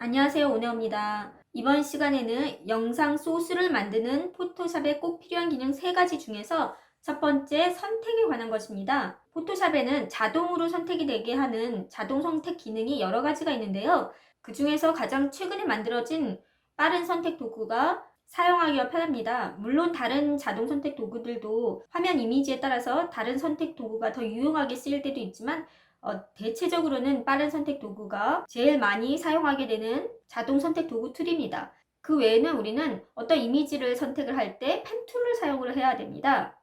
안녕하세요, 오네오입니다. 이번 시간에는 영상 소스를 만드는 포토샵에 꼭 필요한 기능 3가지 중에서 첫 번째, 선택에 관한 것입니다. 포토샵에는 자동으로 선택이 되게 하는 자동 선택 기능이 여러 가지가 있는데요. 그 중에서 가장 최근에 만들어진 빠른 선택 도구가 사용하기가 편합니다. 물론 다른 자동 선택 도구들도 화면 이미지에 따라서 다른 선택 도구가 더 유용하게 쓰일 때도 있지만 대체적으로는 빠른 선택 도구가 제일 많이 사용하게 되는 자동 선택 도구 툴입니다. 그 외에는 우리는 어떤 이미지를 선택을 할 때 펜 툴을 사용을 해야 됩니다.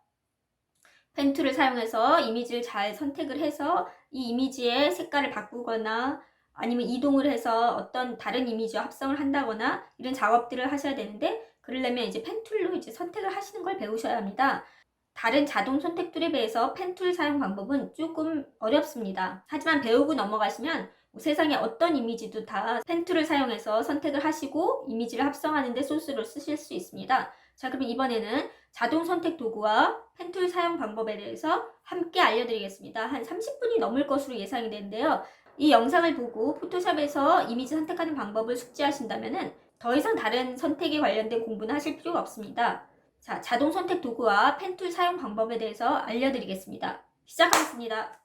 펜 툴을 사용해서 이미지를 잘 선택을 해서 이 이미지의 색깔을 바꾸거나 아니면 이동을 해서 어떤 다른 이미지와 합성을 한다거나 이런 작업들을 하셔야 되는데, 그러려면 이제 펜 툴로 이제 선택을 하시는 걸 배우셔야 합니다. 다른 자동 선택 툴에 비해서 펜 툴 사용 방법은 조금 어렵습니다. 하지만 배우고 넘어가시면 세상에 어떤 이미지도 다 펜 툴을 사용해서 선택을 하시고 이미지를 합성하는 데 소스로 쓰실 수 있습니다. 자, 그럼 이번에는 자동 선택 도구와 펜 툴 사용 방법에 대해서 함께 알려드리겠습니다. 한 30분이 넘을 것으로 예상이 되는데요. 이 영상을 보고 포토샵에서 이미지 선택하는 방법을 숙지하신다면 더 이상 다른 선택에 관련된 공부는 하실 필요가 없습니다. 자, 자동 선택 도구와 펜 툴 사용 방법에 대해서 알려드리겠습니다. 시작하겠습니다.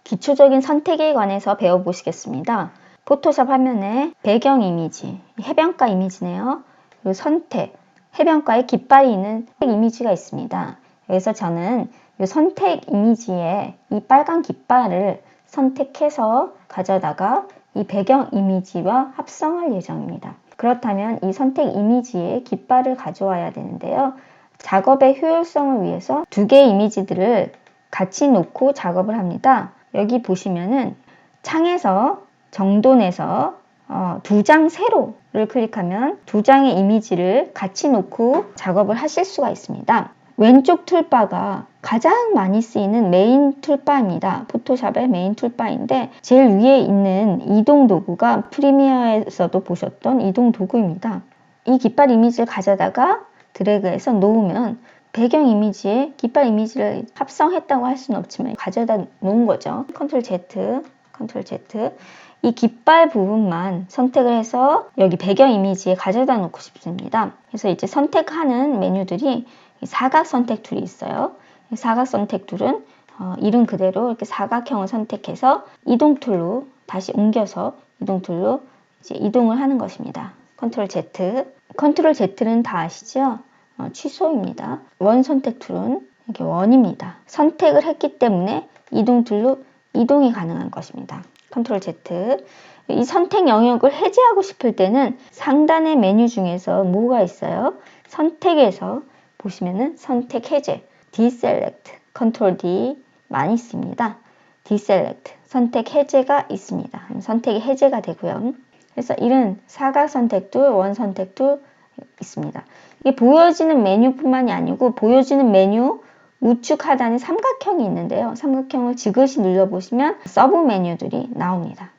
기초적인 선택에 관해서 배워보시겠습니다. 포토샵 화면에 배경 이미지, 해변가 이미지네요. 그리고 선택, 해변가에 깃발이 있는 이미지가 있습니다. 여기서 저는 이 선택 이미지에 이 빨간 깃발을 선택해서 가져다가 이 배경 이미지와 합성할 예정입니다. 그렇다면 이 선택 이미지에 깃발을 가져와야 되는데요. 작업의 효율성을 위해서 2개의 이미지들을 같이 놓고 작업을 합니다. 여기 보시면은 창에서 정돈해서 2장 세로를 클릭하면 2장의 이미지를 같이 놓고 작업을 하실 수가 있습니다. 왼쪽 툴바가 가장 많이 쓰이는 메인 툴바입니다. 포토샵의 메인 툴바인데 제일 위에 있는 이동 도구가 프리미어에서도 보셨던 이동 도구입니다. 이 깃발 이미지를 가져다가 드래그해서 놓으면 배경 이미지에 깃발 이미지를 합성했다고 할 수는 없지만 가져다 놓은 거죠. 컨트롤 Z, 컨트롤 Z. 이 깃발 부분만 선택을 해서 여기 배경 이미지에 가져다 놓고 싶습니다. 그래서 이제 선택하는 메뉴들이 사각 선택 툴이 있어요. 사각 선택 툴은 이름 그대로 이렇게 사각형을 선택해서 이동 툴로 다시 옮겨서 이동 툴로 이제 이동을 하는 것입니다. 컨트롤 Z. 컨트롤 Z는 다 아시죠? 취소입니다. 원 선택 툴은 이렇게 원입니다. 선택을 했기 때문에 이동 툴로 이동이 가능한 것입니다. 컨트롤 Z. 이 선택 영역을 해제하고 싶을 때는 상단의 메뉴 중에서 뭐가 있어요? 선택에서 보시면은 선택 해제, Deselect, 컨트롤 D 많이 씁니다. Deselect, 선택 해제가 있습니다. 선택이 해제가 되고요. 그래서 이런 사각 선택 툴, 원 선택 툴 있습니다. 이게 보여지는 메뉴뿐만이 아니고 보여지는 메뉴 우측 하단에 삼각형이 있는데요. 삼각형을 지그시 눌러보시면 서브 메뉴들이 나옵니다.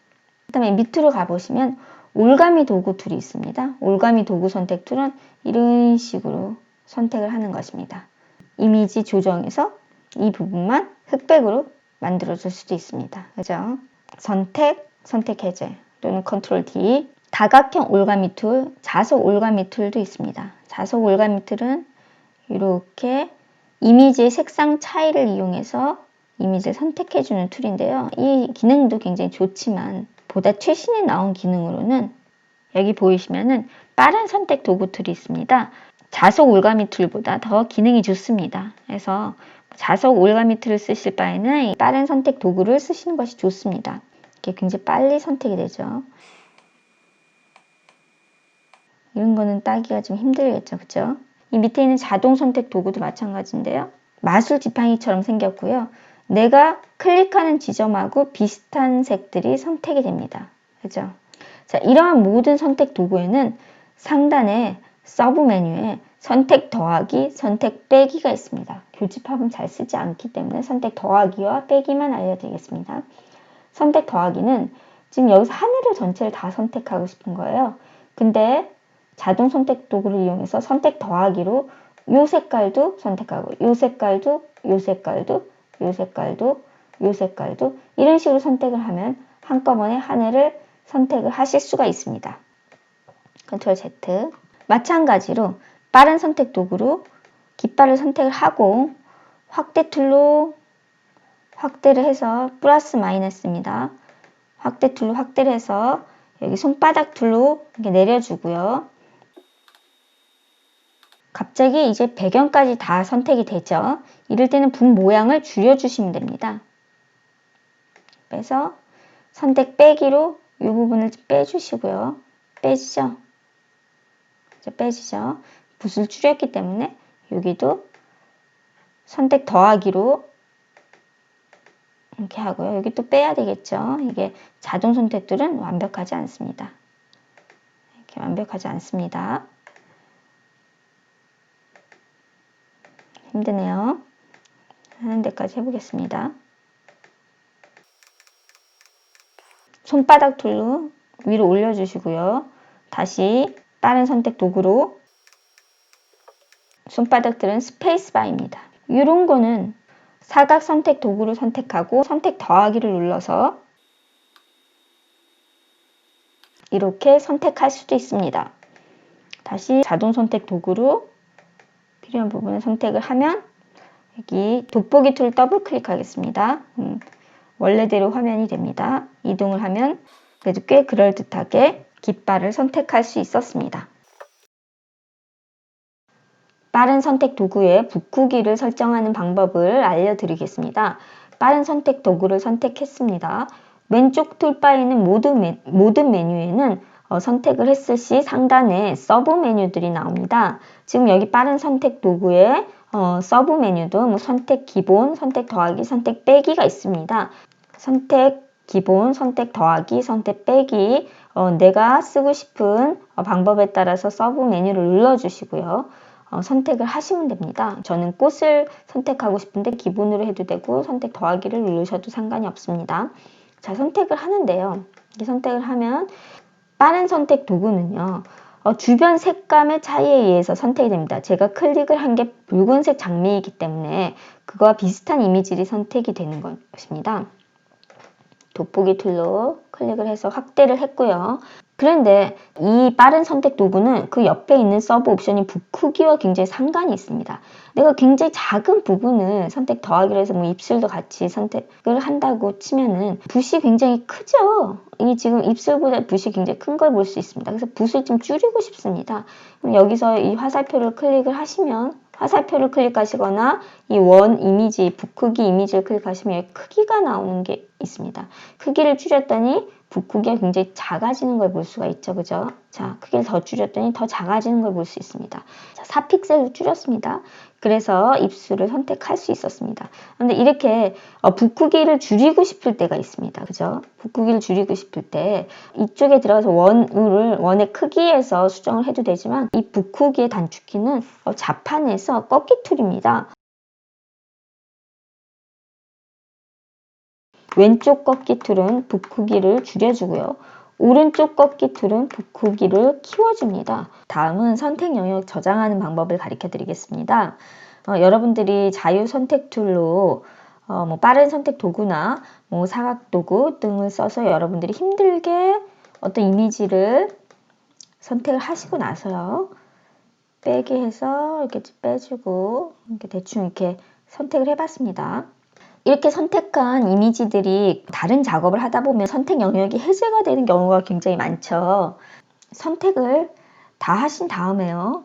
그 다음에 밑으로 가보시면 올가미 도구 툴이 있습니다. 올가미 도구 선택 툴은 이런 식으로 선택을 하는 것입니다. 이미지 조정에서 이 부분만 흑백으로 만들어줄 수도 있습니다. 그죠? 선택, 선택 해제 또는 컨트롤 D. 다각형 올가미 툴, 자석 올가미 툴도 있습니다. 자석 올가미 툴은 이렇게 이미지의 색상 차이를 이용해서 이미지를 선택해주는 툴인데요. 이 기능도 굉장히 좋지만 보다 최신에 나온 기능으로는 여기 보이시면은 빠른 선택 도구 툴이 있습니다. 자석 올가미 툴보다 더 기능이 좋습니다. 그래서 자석 올가미 툴을 쓰실 바에는 빠른 선택 도구를 쓰시는 것이 좋습니다. 이게 굉장히 빨리 선택이 되죠. 이런 거는 따기가 좀 힘들겠죠, 그죠? 이 밑에 있는 자동 선택 도구도 마찬가지인데요. 마술 지팡이처럼 생겼고요. 내가 클릭하는 지점하고 비슷한 색들이 선택이 됩니다. 그죠? 자, 이러한 모든 선택 도구에는 상단에 서브 메뉴에 선택 더하기, 선택 빼기가 있습니다. 교집합은 잘 쓰지 않기 때문에 선택 더하기와 빼기만 알려드리겠습니다. 선택 더하기는 지금 여기서 하늘을 전체를 다 선택하고 싶은 거예요. 근데 자동 선택 도구를 이용해서 선택 더하기로 요 색깔도 선택하고 요 색깔도 요 색깔도 요 색깔도 요 색깔도 이런 식으로 선택을 하면 한꺼번에 하나를 선택을 하실 수가 있습니다. 컨트롤 Z. 마찬가지로 빠른 선택 도구로 깃발을 선택을 하고 확대 툴로 확대를 해서 플러스 마이너스입니다. 확대 툴로 확대를 해서 여기 손바닥 툴로 이렇게 내려주고요. 갑자기 이제 배경까지 다 선택이 되죠. 이럴 때는 붓 모양을 줄여주시면 됩니다. 빼서 선택 빼기로 이 부분을 빼주시고요. 빼지죠? 빼지죠? 붓을 줄였기 때문에 여기도 선택 더하기로 이렇게 하고요. 여기 또 빼야 되겠죠. 이게 자동 선택들은 완벽하지 않습니다. 이렇게 완벽하지 않습니다. 힘드네요. 하는 데까지 해보겠습니다. 손바닥 툴로 위로 올려주시고요. 다시 빠른 선택 도구로 손바닥들은 스페이스바입니다. 이런 거는 사각 선택 도구를 선택하고 선택 더하기를 눌러서 이렇게 선택할 수도 있습니다. 다시 자동 선택 도구로 필요한 부분을 선택을 하면 여기 돋보기 툴 더블 클릭하겠습니다. 원래대로 화면이 됩니다. 이동을 하면 그래도 꽤 그럴듯하게 깃발을 선택할 수 있었습니다. 빠른 선택 도구의 붓구기를 설정하는 방법을 알려드리겠습니다. 빠른 선택 도구를 선택했습니다. 왼쪽 툴바에 있는 모든 메뉴에는 선택을 했을 시 상단에 서브 메뉴들이 나옵니다. 지금 여기 빠른 선택 도구에 서브 메뉴도 뭐 선택 기본, 선택 더하기, 선택 빼기가 있습니다. 선택 기본, 선택 더하기, 선택 빼기 내가 쓰고 싶은 방법에 따라서 서브 메뉴를 눌러주시고요. 선택을 하시면 됩니다. 저는 꽃을 선택하고 싶은데 기본으로 해도 되고 선택 더하기를 누르셔도 상관이 없습니다. 자, 선택을 하는데요. 이렇게 선택을 하면 빠른 선택 도구는요. 주변 색감의 차이에 의해서 선택이 됩니다. 제가 클릭을 한 게 붉은색 장미이기 때문에 그거와 비슷한 이미지들이 선택이 되는 것입니다. 돋보기 툴로 클릭을 해서 확대를 했고요. 그런데 이 빠른 선택 도구는 그 옆에 있는 서브 옵션인 붓 크기와 굉장히 상관이 있습니다. 내가 굉장히 작은 부분을 선택 더하기로 해서 뭐 입술도 같이 선택을 한다고 치면은 붓이 굉장히 크죠. 이 지금 입술보다 붓이 굉장히 큰 걸 볼 수 있습니다. 그래서 붓을 좀 줄이고 싶습니다. 그럼 여기서 이 화살표를 클릭을 하시면 화살표를 클릭하시거나 이 원 이미지, 붓 크기 이미지를 클릭하시면 크기가 나오는 게 있습니다. 크기를 줄였더니 붓 크기가 굉장히 작아지는 걸 볼 수가 있죠. 그죠? 자, 크기를 더 줄였더니 더 작아지는 걸 볼 수 있습니다. 자, 4픽셀로 줄였습니다. 그래서 입술을 선택할 수 있었습니다. 그런데 이렇게 붓 크기를 줄이고 싶을 때가 있습니다. 그죠? 붓 크기를 줄이고 싶을 때 이쪽에 들어가서 원의 크기에서 수정을 해도 되지만 이 붓 크기의 단축키는 자판에서 꺾기 툴입니다. 왼쪽 꺾기 툴은 붓 크기를 줄여주고요. 오른쪽 꺾기 툴은 붓 크기를 키워줍니다. 다음은 선택 영역 저장하는 방법을 가르쳐 드리겠습니다. 여러분들이 자유 선택 툴로 뭐 빠른 선택 도구나 뭐 사각 도구 등을 써서 여러분들이 힘들게 어떤 이미지를 선택을 하시고 나서요. 빼게 해서 이렇게 빼주고 이렇게 대충 이렇게 선택을 해봤습니다. 이렇게 선택한 이미지들이 다른 작업을 하다 보면 선택 영역이 해제가 되는 경우가 굉장히 많죠. 선택을 다 하신 다음에요.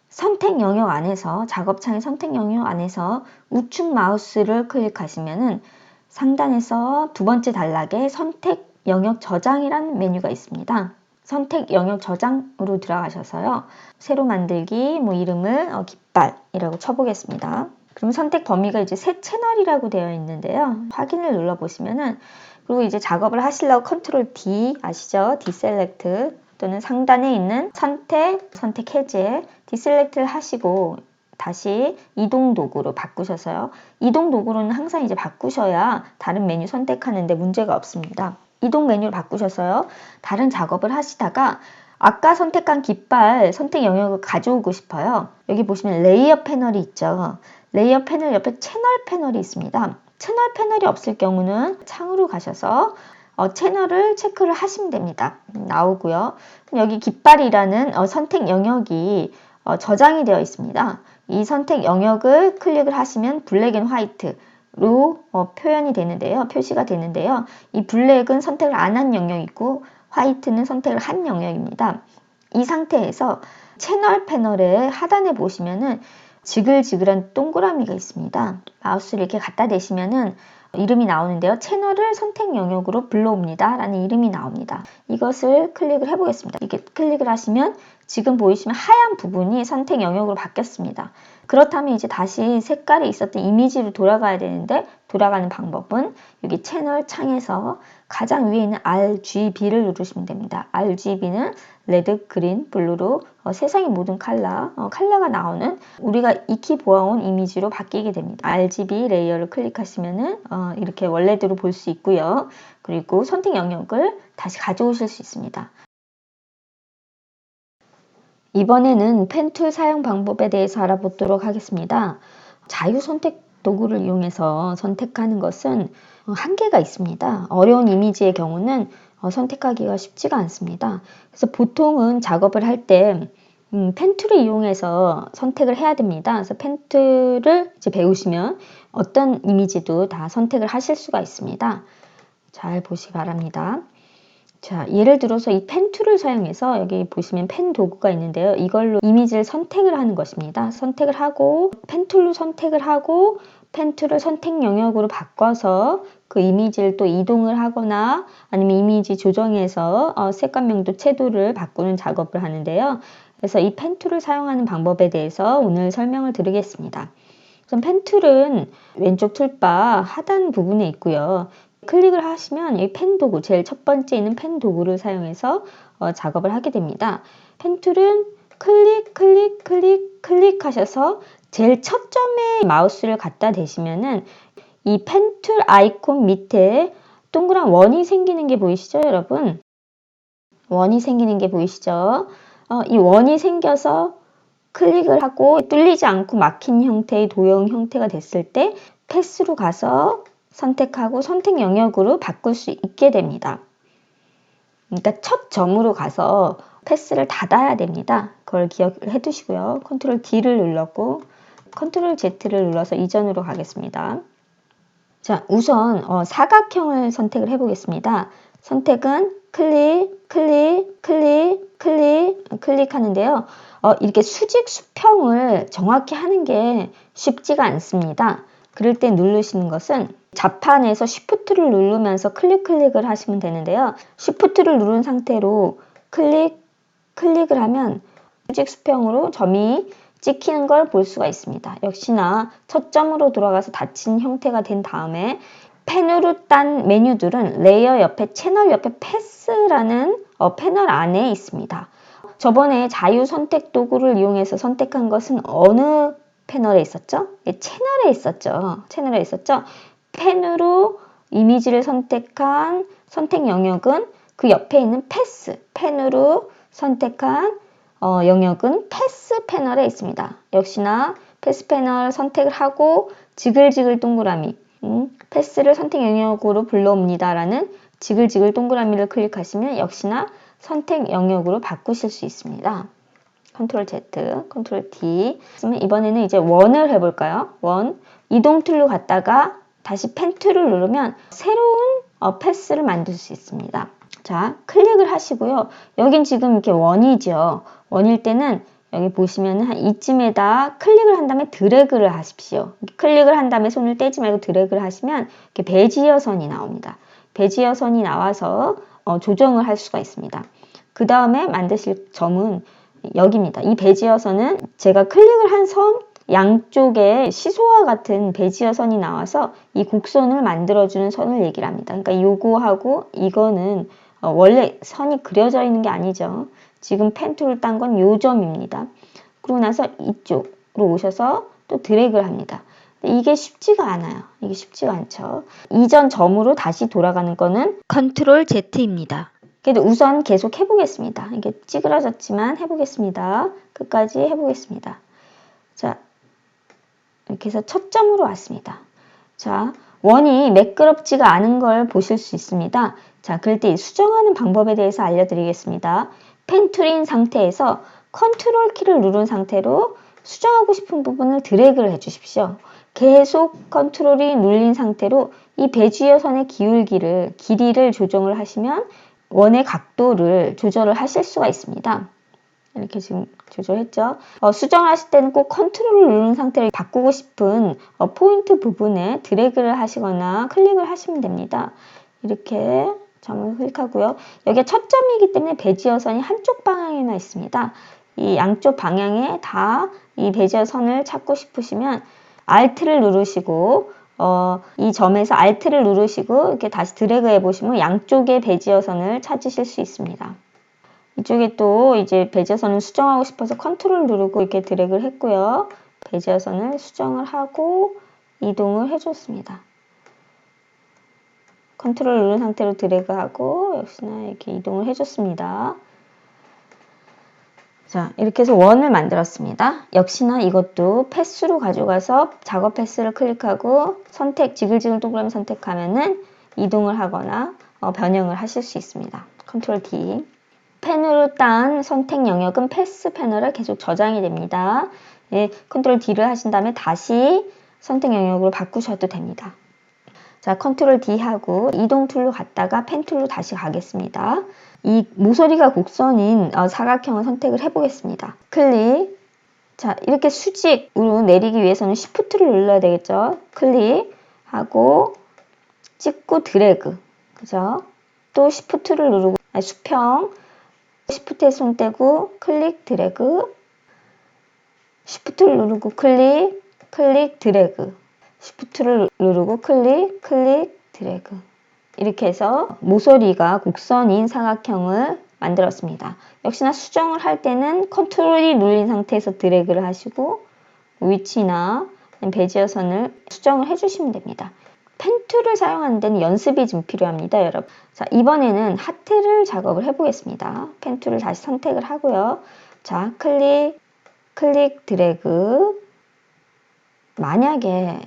선택 영역 안에서 작업창의 선택 영역 안에서 우측 마우스를 클릭하시면은 상단에서 두 번째 단락에 선택 영역 저장이라는 메뉴가 있습니다. 선택 영역 저장으로 들어가셔서요. 새로 만들기 뭐 이름을 깃발이라고 쳐보겠습니다. 그럼 선택 범위가 이제 새 채널이라고 되어 있는데요. 확인을 눌러보시면은 그리고 이제 작업을 하시려고 컨트롤 D 아시죠? 디셀렉트 또는 상단에 있는 선택 해제 디셀렉트를 하시고 다시 이동 도구로 바꾸셔서요. 이동 도구로는 항상 이제 바꾸셔야 다른 메뉴 선택하는데 문제가 없습니다. 이동 메뉴를 바꾸셔서요. 다른 작업을 하시다가 아까 선택한 깃발 선택 영역을 가져오고 싶어요. 여기 보시면 레이어 패널이 있죠. 레이어 패널 옆에 채널 패널이 있습니다. 채널 패널이 없을 경우는 창으로 가셔서 채널을 체크를 하시면 됩니다. 나오고요. 여기 깃발이라는 선택 영역이 저장이 되어 있습니다. 이 선택 영역을 클릭을 하시면 블랙 앤 화이트로 표현이 되는데요. 표시가 되는데요. 이 블랙은 선택을 안 한 영역이고 화이트는 선택을 한 영역입니다. 이 상태에서 채널 패널의 하단에 보시면은 지글지글한 동그라미가 있습니다. 마우스를 이렇게 갖다 대시면은 이름이 나오는데요. 채널을 선택 영역으로 불러옵니다 라는 이름이 나옵니다. 이것을 클릭을 해보겠습니다. 이렇게 클릭을 하시면 지금 보이시면 하얀 부분이 선택 영역으로 바뀌었습니다. 그렇다면 이제 다시 색깔이 있었던 이미지로 돌아가야 되는데 돌아가는 방법은 여기 채널 창에서 가장 위에 있는 RGB를 누르시면 됩니다. RGB는 레드, 그린, 블루로 세상의 모든 컬러가 나오는 우리가 익히 보아온 이미지로 바뀌게 됩니다. RGB 레이어를 클릭하시면은 이렇게 원래대로 볼 수 있고요. 그리고 선택 영역을 다시 가져오실 수 있습니다. 이번에는 펜툴 사용 방법에 대해서 알아보도록 하겠습니다. 자유 선택 도구를 이용해서 선택하는 것은 한계가 있습니다. 어려운 이미지의 경우는 선택하기가 쉽지가 않습니다. 그래서 보통은 작업을 할 때 펜툴을 이용해서 선택을 해야 됩니다. 그래서 펜툴을 이제 배우시면 어떤 이미지도 다 선택을 하실 수가 있습니다. 잘 보시기 바랍니다. 자, 예를 들어서 이 펜 툴을 사용해서 여기 보시면 펜 도구가 있는데요. 이걸로 이미지를 선택을 하는 것입니다. 선택을 하고 펜 툴로 선택을 하고 펜 툴을 선택 영역으로 바꿔서 그 이미지를 또 이동을 하거나 아니면 이미지 조정해서 색감명도 채도를 바꾸는 작업을 하는데요. 그래서 이 펜 툴을 사용하는 방법에 대해서 오늘 설명을 드리겠습니다. 우선 펜 툴은 왼쪽 툴바 하단 부분에 있고요. 클릭을 하시면 이 펜 도구, 제일 첫 번째 있는 펜 도구를 사용해서 작업을 하게 됩니다. 펜 툴은 클릭 하셔서 제일 첫 점에 마우스를 갖다 대시면은 이 펜 툴 아이콘 밑에 동그란 원이 생기는 게 보이시죠, 여러분? 원이 생기는 게 보이시죠? 이 원이 생겨서 클릭을 하고 뚫리지 않고 막힌 형태의 도형 형태가 됐을 때 패스로 가서 선택하고 선택 영역으로 바꿀 수 있게 됩니다. 그러니까 첫 점으로 가서 패스를 닫아야 됩니다. 그걸 기억해 두시고요. 컨트롤 D를 눌렀고 컨트롤 Z를 눌러서 이전으로 가겠습니다. 자, 우선 사각형을 선택을 해 보겠습니다. 선택은 클릭하는데요. 이렇게 수직 수평을 정확히 하는 게 쉽지가 않습니다. 그럴 때 누르시는 것은 자판에서 Shift를 누르면서 클릭을 하시면 되는데요. Shift를 누른 상태로 클릭을 하면 수직 수평으로 점이 찍히는 걸 볼 수가 있습니다. 역시나 첫 점으로 돌아가서 닫힌 형태가 된 다음에 펜으로 딴 메뉴들은 레이어 옆에 채널 옆에 패스라는 패널 안에 있습니다. 저번에 자유 선택 도구를 이용해서 선택한 것은 어느 패널에 있었죠? 채널에 있었죠. 펜으로 이미지를 선택한 선택 영역은 그 옆에 있는 패스, 펜으로 선택한 영역은 패스 패널에 있습니다. 역시나 패스 패널 선택을 하고 지글지글 동그라미, 패스를 선택 영역으로 불러옵니다 라는 지글지글 동그라미를 클릭하시면 역시나 선택 영역으로 바꾸실 수 있습니다. 컨트롤 Z, 컨트롤 D. 이번에는 이제 원을 해볼까요? 원. 이동 툴로 갔다가 다시 펜 툴을 누르면 새로운 패스를 만들 수 있습니다. 자, 클릭을 하시고요. 여긴 지금 이렇게 원이죠. 원일 때는 여기 보시면 한 이쯤에다 클릭을 한 다음에 드래그를 하십시오. 클릭을 한 다음에 손을 떼지 말고 드래그를 하시면 이렇게 베지어 선이 나옵니다. 베지어 선이 나와서 조정을 할 수가 있습니다. 그 다음에 만드실 점은 여기입니다. 이 베지어 선은 제가 클릭을 한 선 양쪽에 시소와 같은 베지어 선이 나와서 이 곡선을 만들어주는 선을 얘기를 합니다. 그러니까 요거하고 이거는 원래 선이 그려져 있는 게 아니죠. 지금 펜 툴을 딴 건 요 점입니다. 그러고 나서 이쪽으로 오셔서 또 드래그를 합니다. 이게 쉽지가 않아요. 이게 쉽지가 않죠. 이전 점으로 다시 돌아가는 거는 컨트롤 Z입니다. 그래도 우선 계속 해보겠습니다. 이게 찌그러졌지만 해보겠습니다. 끝까지 해보겠습니다. 자, 이렇게 해서 첫 점으로 왔습니다. 자, 원이 매끄럽지가 않은 걸 보실 수 있습니다. 자, 그럴 때 수정하는 방법에 대해서 알려드리겠습니다. 펜 툴인 상태에서 컨트롤 키를 누른 상태로 수정하고 싶은 부분을 드래그를 해주십시오. 계속 컨트롤이 눌린 상태로 이 배지어 선의 길이를 조정을 하시면 원의 각도를 조절을 하실 수가 있습니다. 이렇게 지금 조절했죠. 수정하실 때는 꼭 컨트롤을 누른 상태로 바꾸고 싶은 포인트 부분에 드래그를 하시거나 클릭을 하시면 됩니다. 이렇게 점을 클릭하고요. 여기가 첫 점이기 때문에 배지어 선이 한쪽 방향에나 있습니다. 이 양쪽 방향에 다 이 배지어 선을 찾고 싶으시면 Alt를 누르시고 이 점에서 Alt를 누르시고 이렇게 다시 드래그 해 보시면 양쪽의 배지어 선을 찾으실 수 있습니다. 이쪽에 또 이제 배지어 선을 수정하고 싶어서 컨트롤 누르고 이렇게 드래그를 했고요. 배지어 선을 수정을 하고 이동을 해줬습니다. 컨트롤 누른 상태로 드래그하고 역시나 이렇게 이동을 해줬습니다. 자, 이렇게 해서 원을 만들었습니다. 역시나 이것도 패스로 가져가서 작업 패스를 클릭하고 지글지글 동그라미 선택하면은 이동을 하거나 변형을 하실 수 있습니다. 컨트롤 D. 펜으로 딴 선택 영역은 패스 패널에 계속 저장이 됩니다. 예, 컨트롤 D를 하신 다음에 다시 선택 영역으로 바꾸셔도 됩니다. 자, 컨트롤 D 하고 이동 툴로 갔다가 펜 툴로 다시 가겠습니다. 이 모서리가 곡선인 사각형을 선택을 해보겠습니다. 클릭. 자, 이렇게 수직으로 내리기 위해서는 Shift를 눌러야 되겠죠. 클릭하고 찍고 드래그. 그죠? 또 Shift를 누르고 수평. Shift에 손 떼고 클릭 드래그. Shift를 누르고 클릭 드래그. Shift를 누르고 클릭 드래그. 이렇게 해서 모서리가 곡선인 사각형을 만들었습니다. 역시나 수정을 할 때는 컨트롤이 눌린 상태에서 드래그를 하시고 위치나 배지어 선을 수정을 해주시면 됩니다. 펜 툴을 사용하는 데는 연습이 좀 필요합니다, 여러분. 자, 이번에는 하트를 작업을 해보겠습니다. 펜 툴을 다시 선택을 하고요. 자, 클릭 드래그. 만약에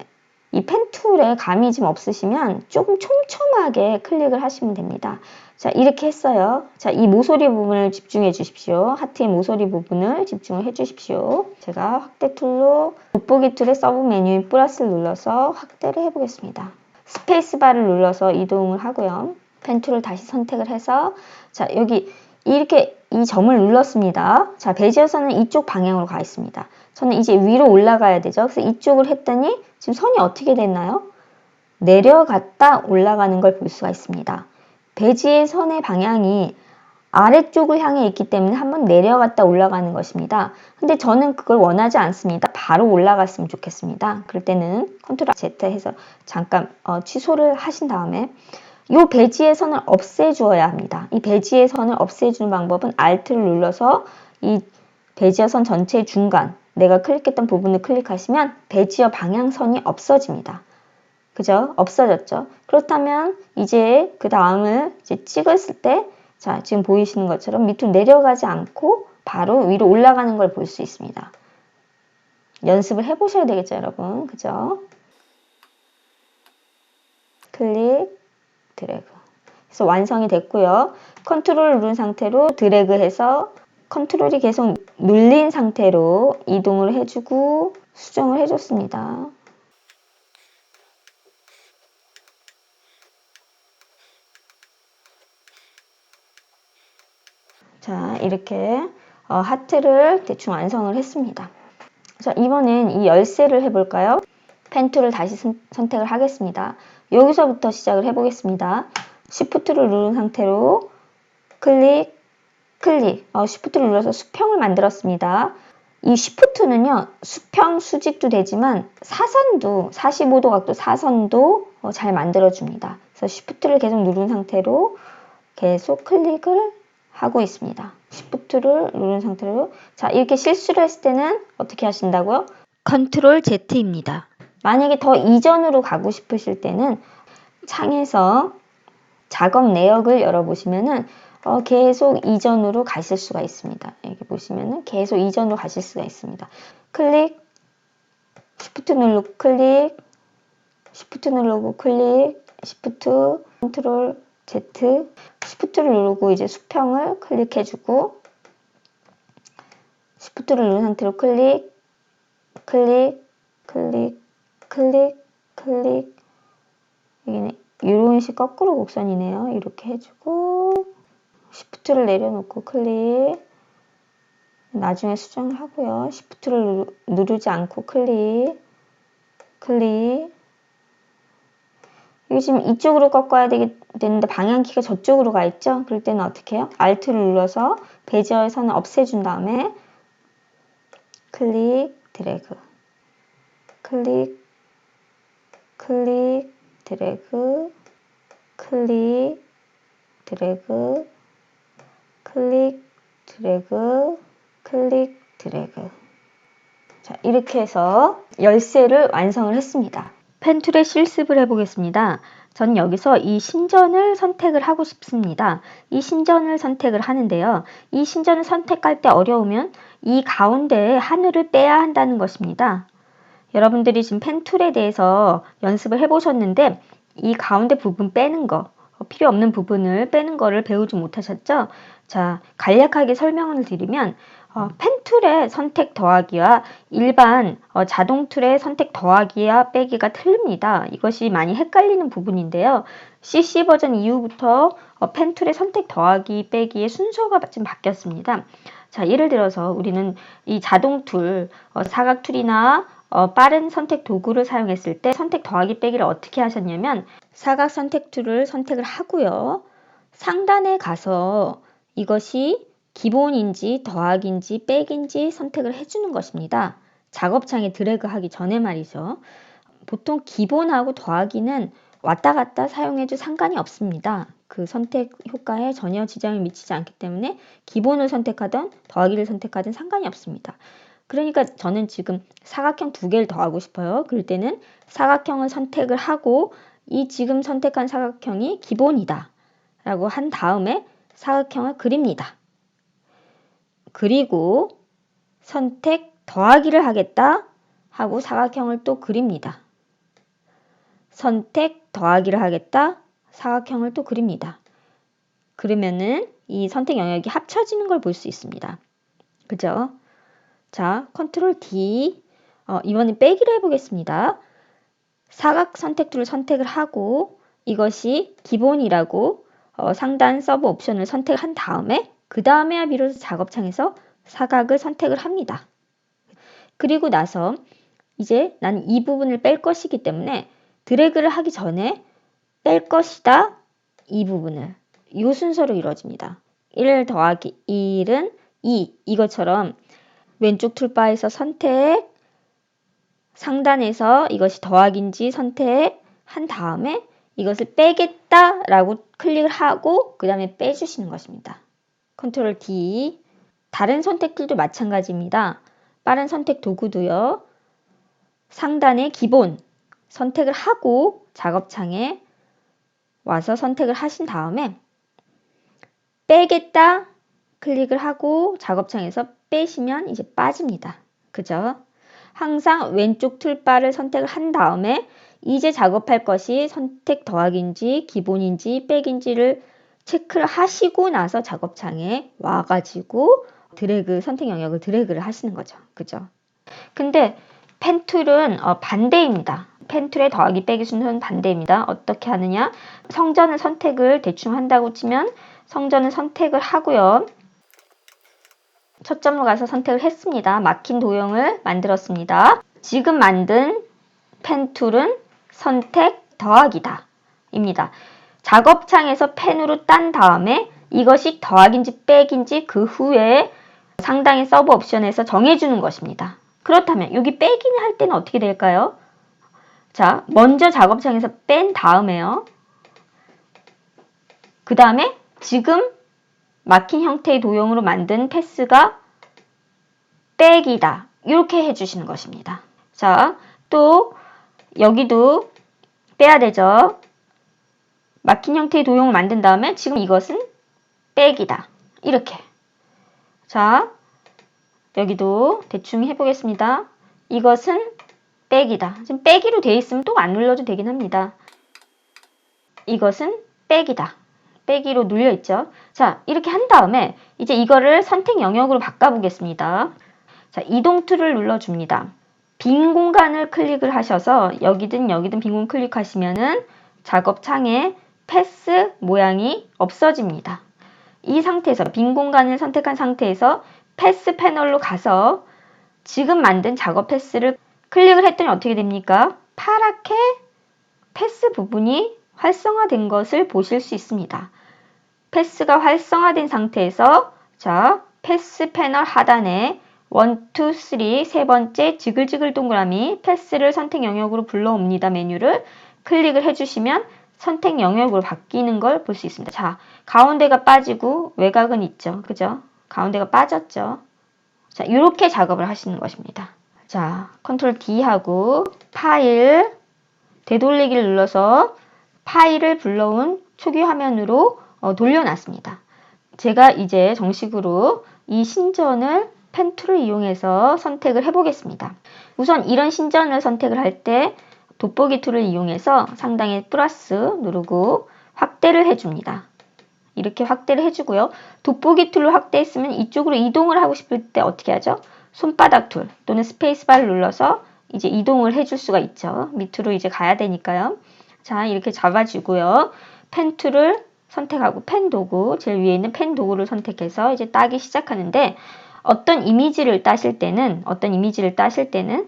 이 펜 툴에 감이 좀 없으시면 조금 촘촘하게 클릭을 하시면 됩니다. 자, 이렇게 했어요. 자, 이 모서리 부분을 집중해 주십시오. 하트의 모서리 부분을 집중을 해 주십시오. 제가 확대 툴로 돋보기 툴의 서브 메뉴인 플러스를 눌러서 확대를 해 보겠습니다. 스페이스바를 눌러서 이동을 하고요. 펜 툴을 다시 선택을 해서 자, 여기 이렇게 이 점을 눌렀습니다. 자, 배지어 선은 이쪽 방향으로 가 있습니다. 저는 이제 위로 올라가야 되죠. 그래서 이쪽을 했더니 지금 선이 어떻게 됐나요? 내려갔다 올라가는 걸 볼 수가 있습니다. 배지의 선의 방향이 아래쪽을 향해 있기 때문에 한번 내려갔다 올라가는 것입니다. 근데 저는 그걸 원하지 않습니다. 바로 올라갔으면 좋겠습니다. 그럴 때는 컨트롤 Z 해서 잠깐 취소를 하신 다음에 이 배지의 선을 없애주어야 합니다. 이 배지의 선을 없애주는 방법은 Alt를 눌러서 이 배지어 선 전체의 중간, 내가 클릭했던 부분을 클릭하시면 배지어 방향선이 없어집니다. 그죠? 없어졌죠? 그렇다면 이제 그 다음을 찍었을 때, 자, 지금 보이시는 것처럼 밑으로 내려가지 않고 바로 위로 올라가는 걸 볼 수 있습니다. 연습을 해보셔야 되겠죠, 여러분? 그죠? 클릭, 드래그. 그래서 완성이 됐고요. 컨트롤을 누른 상태로 드래그해서 컨트롤이 계속 눌린 상태로 이동을 해주고 수정을 해줬습니다. 자, 이렇게 하트를 대충 완성을 했습니다. 자, 이번엔 이 열쇠를 해볼까요? 펜 툴을 다시 선택을 하겠습니다. 여기서부터 시작을 해보겠습니다. Shift를 누른 상태로 클릭, Shift를 눌러서 수평을 만들었습니다. 이 Shift는요, 수평, 수직도 되지만 사선도, 45도 각도 사선도 잘 만들어줍니다. 그래서 Shift를 계속 누른 상태로 계속 클릭을 하고 있습니다. Shift를 누른 상태로. 자, 이렇게 실수를 했을 때는 어떻게 하신다고요? 컨트롤 Z입니다. 만약에 더 이전으로 가고 싶으실 때는 창에서 작업 내역을 열어보시면은 계속 이전으로 가실 수가 있습니다. 여기 보시면은 계속 이전으로 가실 수가 있습니다. 클릭, Shift 누르고 클릭, Shift 누르고 클릭, Shift, 컨트롤 Z, Shift를 누르고 이제 수평을 클릭해주고, Shift를 누른 상태로 클릭, 클릭, 클릭, 클릭, 클릭. 여기는 이런 식 거꾸로 곡선이네요. 이렇게 해주고, Shift를 내려놓고 클릭. 나중에 수정을 하고요. Shift를 누르지 않고 클릭, 클릭. 이게 지금 이쪽으로 꺾어야 되는데 방향키가 저쪽으로 가 있죠? 그럴 때는 어떻게 해요? Alt를 눌러서 베지어의 선을 없애준 다음에 클릭, 드래그, 클릭, 클릭, 드래그, 클릭, 드래그, 클릭, 드래그, 클릭, 드래그. 자, 이렇게 해서 열쇠를 완성을 했습니다. 펜 툴의 실습을 해보겠습니다. 저는 여기서 이 신전을 선택을 하고 싶습니다. 이 신전을 선택을 하는데요. 이 신전을 선택할 때 어려우면 이 가운데에 하늘을 빼야 한다는 것입니다. 여러분들이 지금 펜 툴에 대해서 연습을 해보셨는데 이 가운데 부분 빼는 거, 필요 없는 부분을 빼는 거를 배우지 못하셨죠? 자, 간략하게 설명을 드리면 펜 툴의 선택 더하기와 일반 자동 툴의 선택 더하기와 빼기가 틀립니다. 이것이 많이 헷갈리는 부분인데요. CC 버전 이후부터 펜 툴의 선택 더하기 빼기의 순서가 좀 바뀌었습니다. 자, 예를 들어서 우리는 이 자동 툴, 사각 툴이나 빠른 선택 도구를 사용했을 때 선택 더하기 빼기를 어떻게 하셨냐면 사각 선택 툴을 선택을 하고요. 상단에 가서 이것이 기본인지 더하기인지 빼기인지 선택을 해주는 것입니다. 작업창에 드래그 하기 전에 말이죠. 보통 기본하고 더하기는 왔다 갔다 사용해도 상관이 없습니다. 그 선택 효과에 전혀 지장을 미치지 않기 때문에 기본을 선택하든 더하기를 선택하든 상관이 없습니다. 그러니까 저는 지금 사각형 두 개를 더하고 싶어요. 그럴 때는 사각형을 선택을 하고 이 지금 선택한 사각형이 기본이다 라고 한 다음에 사각형을 그립니다. 그리고 선택 더하기를 하겠다 하고 사각형을 또 그립니다. 선택 더하기를 하겠다 사각형을 또 그립니다. 그러면은 이 선택 영역이 합쳐지는 걸 볼 수 있습니다. 그죠? 자, 컨트롤 D. 이번엔 빼기를 해보겠습니다. 사각 선택 툴을 선택을 하고 이것이 기본이라고 상단 서브 옵션을 선택한 다음에 그 다음에야 비로소 작업창에서 사각을 선택을 합니다. 그리고 나서 이제 난 이 부분을 뺄 것이기 때문에 드래그를 하기 전에 뺄 것이다. 이 부분을. 이 순서로 이루어집니다. 1 더하기 1은 2. 이것처럼 왼쪽 툴바에서 선택, 상단에서 이것이 더하기인지 선택한 다음에 이것을 빼겠다 라고 클릭을 하고 그 다음에 빼주시는 것입니다. 컨트롤 D. 다른 선택들도 마찬가지입니다. 빠른 선택 도구도요. 상단에 기본 선택을 하고 작업창에 와서 선택을 하신 다음에 빼겠다 클릭을 하고 작업창에서 빼시면 이제 빠집니다. 그죠? 항상 왼쪽 툴바를 선택을 한 다음에 이제 작업할 것이 선택 더하기인지 기본인지 빼기인지를 체크를 하시고 나서 작업창에 와가지고 드래그 선택 영역을 드래그를 하시는 거죠. 그죠? 근데 펜 툴은 반대입니다. 펜 툴의 더하기 빼기 순서는 반대입니다. 어떻게 하느냐? 성전을 선택을 대충 한다고 치면 성전을 선택을 하고요. 초점으로 가서 선택을 했습니다. 막힌 도형을 만들었습니다. 지금 만든 펜 툴은 선택 더하기다 입니다. 작업창에서 펜으로 딴 다음에 이것이 더하기인지 빼기인지 그 후에 상당히 서브 옵션에서 정해주는 것입니다. 그렇다면 여기 빼기를 할 때는 어떻게 될까요? 자, 먼저 작업창에서 뺀 다음에요. 그 다음에 지금 막힌 형태의 도형으로 만든 패스가 빼기다. 이렇게 해주시는 것입니다. 자, 또 여기도 빼야 되죠. 막힌 형태의 도형을 만든 다음에 지금 이것은 빼기다. 이렇게. 자, 여기도 대충 해보겠습니다. 이것은 빼기다. 지금 빼기로 되어 있으면 또 안 눌러도 되긴 합니다. 이것은 빼기다. 빼기로 눌려 있죠. 자, 이렇게 한 다음에 이제 이거를 선택 영역으로 바꿔보겠습니다. 자, 이동 툴을 눌러줍니다. 빈 공간을 클릭을 하셔서 여기든 여기든 빈 공간 클릭하시면은 작업창에 패스 모양이 없어집니다. 이 상태에서 빈 공간을 선택한 상태에서 패스 패널로 가서 지금 만든 작업 패스를 클릭을 했더니 어떻게 됩니까? 파랗게 패스 부분이 활성화된 것을 보실 수 있습니다. 패스가 활성화된 상태에서 자, 패스 패널 하단에 1, 2, 3 세 번째 지글지글 동그라미 패스를 선택 영역으로 불러옵니다. 메뉴를 클릭을 해주시면 선택 영역으로 바뀌는 걸 볼 수 있습니다. 자, 가운데가 빠지고 외곽은 있죠. 그죠? 가운데가 빠졌죠. 자, 이렇게 작업을 하시는 것입니다. 자, 컨트롤 D 하고 파일 되돌리기를 눌러서 파일을 불러온 초기 화면으로 돌려놨습니다. 제가 이제 정식으로 이 신전을 펜 툴을 이용해서 선택을 해보겠습니다. 우선 이런 신전을 선택을 할 때 돋보기 툴을 이용해서 상단에 플러스 누르고 확대를 해줍니다. 이렇게 확대를 해주고요. 돋보기 툴로 확대했으면 이쪽으로 이동을 하고 싶을 때 어떻게 하죠? 손바닥 툴 또는 스페이스바를 눌러서 이제 이동을 해줄 수가 있죠. 밑으로 이제 가야 되니까요. 자, 이렇게 잡아주고요. 펜 툴을 선택하고 펜 도구, 제일 위에 있는 펜 도구를 선택해서 이제 따기 시작하는데 어떤 이미지를 따실 때는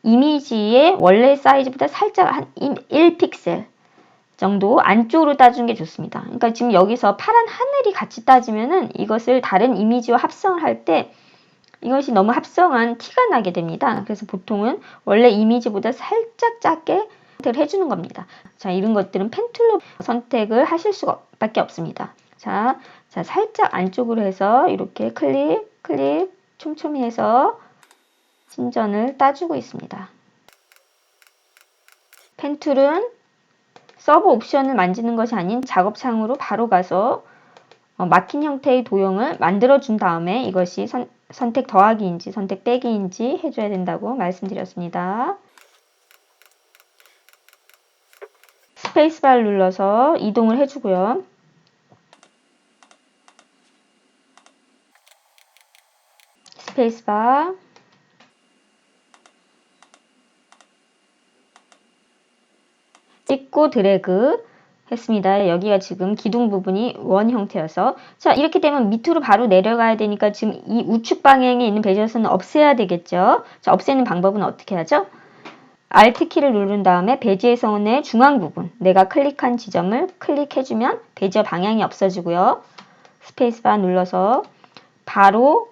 이미지의 원래 사이즈보다 살짝 한 1픽셀 정도 안쪽으로 따주는 게 좋습니다. 그러니까 지금 여기서 파란 하늘이 같이 따지면은 이것을 다른 이미지와 합성을 할 때 이것이 너무 합성한 티가 나게 됩니다. 그래서 보통은 원래 이미지보다 살짝 작게 선택을 해주는 겁니다. 자, 이런 것들은 펜 툴로 선택을 하실 수밖에 없습니다. 자, 살짝 안쪽으로 해서 이렇게 클릭, 촘촘히 해서 신전을 따주고 있습니다. 펜 툴은 서브 옵션을 만지는 것이 아닌 작업창으로 바로 가서 막힌 형태의 도형을 만들어 준 다음에 이것이 선택 더하기인지 선택 빼기인지 해줘야 된다고 말씀드렸습니다. 스페이스바를 눌러서 이동을 해주고요. 스페이스바 찍고 드래그 했습니다. 여기가 지금 기둥 부분이 원 형태여서 자, 이렇게 되면 밑으로 바로 내려가야 되니까 지금 이 우측 방향에 있는 베지어선은 없애야 되겠죠. 자, 없애는 방법은 어떻게 하죠? Alt키를 누른 다음에 베지어선의 중앙 부분 내가 클릭한 지점을 클릭해주면 베지어 방향이 없어지고요. 스페이스바 눌러서 바로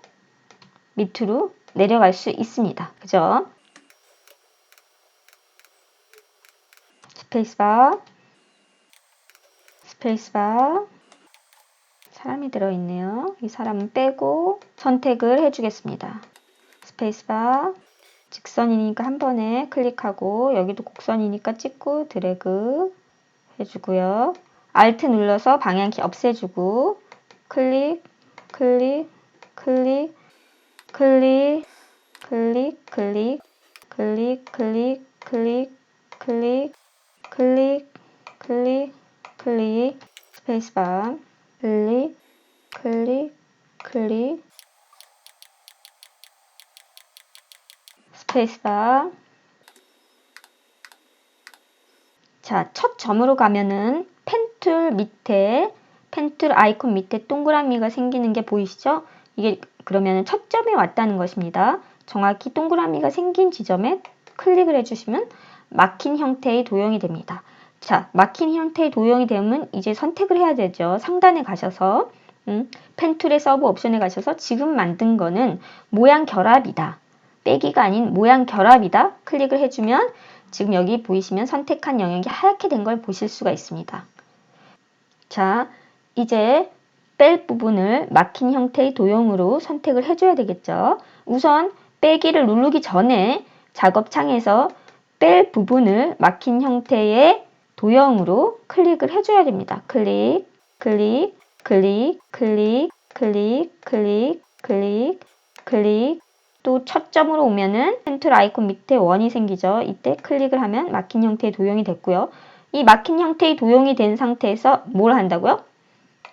밑으로 내려갈 수 있습니다. 그죠? 스페이스바 사람이 들어있네요. 이 사람은 빼고 선택을 해주겠습니다. 스페이스바 직선이니까 한 번에 클릭하고 여기도 곡선이니까 찍고 드래그 해주고요. Alt 눌러서 방향키 없애주고 클릭 스페이스바 클릭 스페이스바 자, 첫 점으로 가면은 펜툴 아이콘 밑에 동그라미가 생기는 게 보이시죠? 이게 그러면 첫 점에 왔다는 것입니다. 정확히 동그라미가 생긴 지점에 클릭을 해주시면 막힌 형태의 도형이 됩니다. 자, 막힌 형태의 도형이 되면 이제 선택을 해야 되죠. 상단에 가셔서 펜툴의 서브 옵션에 가셔서 지금 만든 거는 모양 결합이다. 빼기가 아닌 모양 결합이다. 클릭을 해주면 지금 여기 보이시면 선택한 영역이 하얗게 된 걸 보실 수가 있습니다. 자, 이제 뺄 부분을 막힌 형태의 도형으로 선택을 해줘야 되겠죠. 우선 빼기를 누르기 전에 작업창에서 뺄 부분을 막힌 형태의 도형으로 클릭을 해줘야 됩니다. 또 첫 점으로 오면은 펜툴 아이콘 밑에 원이 생기죠. 이때 클릭을 하면 막힌 형태의 도형이 됐고요. 이 막힌 형태의 도형이 된 상태에서 뭘 한다고요?